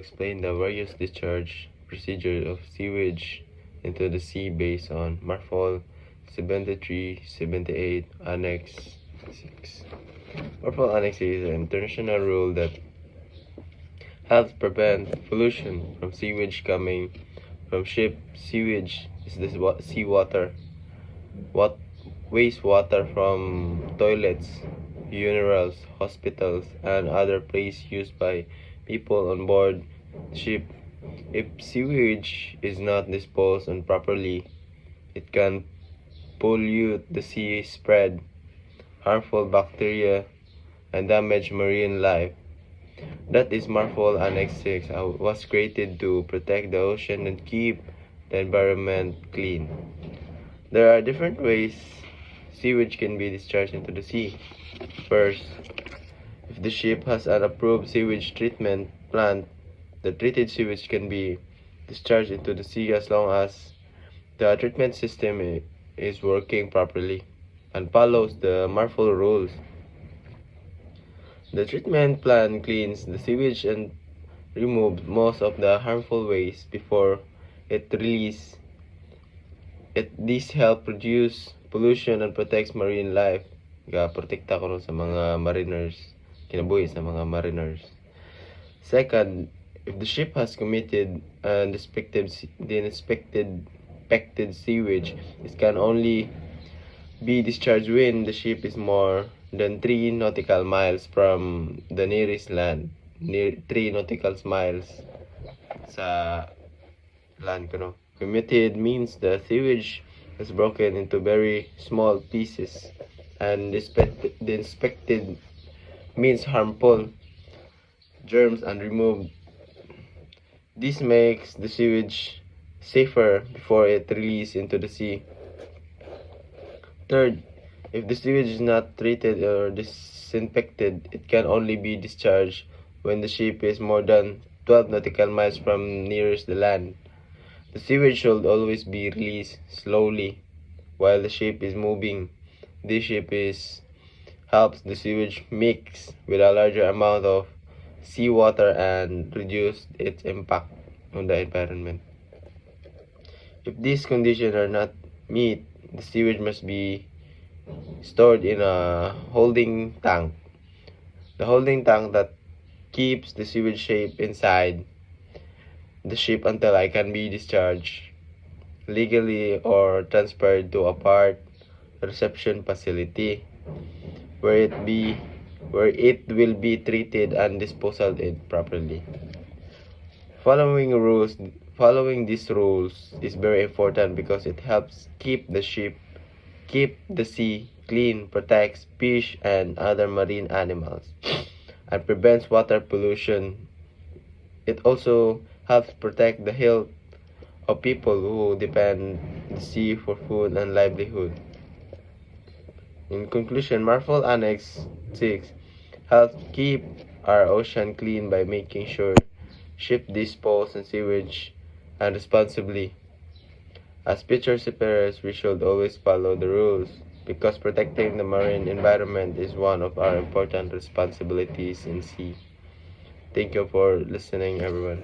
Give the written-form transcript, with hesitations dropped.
explain the various discharge procedures of sewage into the sea based on MARPOL 73-78 Annex 6. MARPOL Annex 6 is an international rule that helps prevent pollution from sewage coming from ship. Sewage is the seawater, wastewater from toilets, funerals, hospitals, and other places used by people on board ship. If sewage is not disposed on properly, it can pollute the sea, spread harmful bacteria, and damage marine life. That is MARPOL Annex 6 was created to protect the ocean and keep the environment clean. There are different ways sewage can be discharged into the sea. First, if the ship has an approved sewage treatment plant, the treated sewage can be discharged into the sea as long as the treatment system is working properly and follows the MARPOL rules. The treatment plant cleans the sewage and removes most of the harmful waste before it releases. This helps reduce pollution and protects marine life. Protekta ko sa mga mariners, kinabuhi sa mga mariners. Second, if the ship has committed the inspected sewage, it can only be discharged when the ship is more than 3 nautical miles from the nearest land. 3 nautical miles sa land ko, no? Committed means the sewage is broken into very small pieces, and the inspected means harmful germs and removed. This makes the sewage safer before it released into the sea. Third, if the sewage is not treated or disinfected, it can only be discharged when the ship is more than 12 nautical miles from nearest the land. The sewage should always be released slowly while the ship is moving. This helps the sewage mix with a larger amount of seawater and reduce its impact on the environment. If these conditions are not met, the sewage must be stored in a holding tank. The holding tank that keeps the sewage shape inside the ship until it can be discharged legally or transferred to a port reception facility where it will be treated and disposed of properly. Following these rules is very important because it helps keep the sea clean, protects fish and other marine animals, and prevents water pollution. It also helps protect the health of people who depend on the sea for food and livelihood. In conclusion, MARPOL Annex 6 helps keep our ocean clean by making sure ships dispose of sewage and responsibly. As future seafarers, we should always follow the rules because protecting the marine environment is one of our important responsibilities in sea. Thank you for listening, everyone.